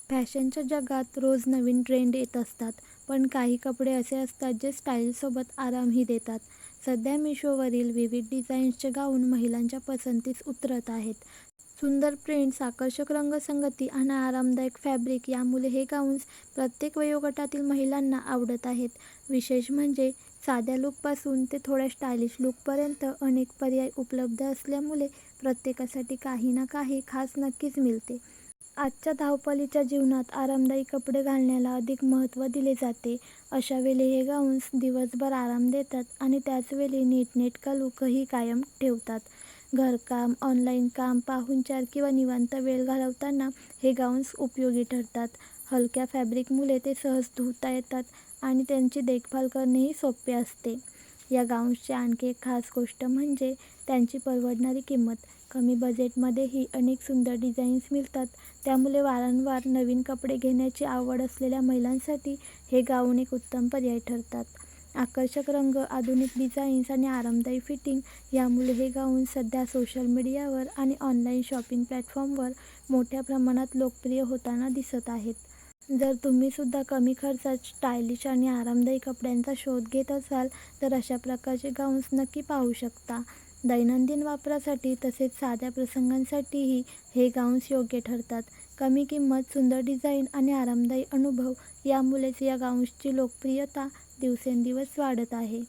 फॅशनच्या जगात रोज नवीन ट्रेंड येत असतात, पण काही कपडे असे असतात जे स्टाईलसोबत आरामही देतात. सध्या मिशोवरील विविध डिझाईन्सचे गाऊन महिलांच्या पसंतीस उतरत आहेत. सुंदर प्रिंट्स, आकर्षक रंगसंगती आणि आरामदायक फॅब्रिक यामुळे हे गाऊन्स प्रत्येक वयोगटातील महिलांना आवडत आहेत. विशेष म्हणजे साध्या लूकपासून ते थोड्या स्टायलिश लूकपर्यंत अनेक पर्याय उपलब्ध असल्यामुळे प्रत्येकासाठी काही ना काही खास नक्कीच मिळते. आजच्या धावपळीच्या जीवनात आरामदायी कपडे घालण्याला अधिक महत्त्व दिले जाते. अशावेळी हे गाऊन्स दिवसभर आराम देतात आणि त्याचवेळी नीटनेटका लूकही कायम ठेवतात. घरकाम, ऑनलाईन काम, पाहुणचार किंवा निवांत वेळ घालवताना हे गाऊन्स उपयोगी ठरतात. हलक्या फॅब्रिकमुळे ते सहज धुता येतात आणि त्यांची देखभाल करणेही सोपे असते. या गाऊन्सची आणखी एक खास गोष्ट म्हणजे त्यांची परवडणारी किंमत. कमी बजेटमध्येही अनेक सुंदर डिझाईन्स मिळतात, त्यामुळे वारंवार नवीन कपडे घेण्याची आवड असलेल्या महिलांसाठी हे गाऊन एक उत्तम पर्याय ठरतात. आकर्षक रंग, आधुनिक डिझाईन्स आणि आरामदायी फिटिंग यामुळे हे गाऊन सध्या सोशल मीडियावर आणि ऑनलाईन शॉपिंग प्लॅटफॉर्मवर मोठ्या प्रमाणात लोकप्रिय होताना दिसत आहेत. जर तुम्ही सुद्धा कमी खर्चात स्टायलिश आणि आरामदायी कपड्यांचा शोध घेत असाल तर अशा प्रकारचे गाऊन्स नक्की पाहू शकता. दैनंदिन वापरासाठी तसेच साध्या प्रसंगांसाठीही हे गाऊन्स योग्य ठरतात. कमी किंमत, सुंदर डिझाईन आणि आरामदायी अनुभव यामुळेच या गाऊन्सची लोकप्रियता दिवसेंदिवस वाढत आहे.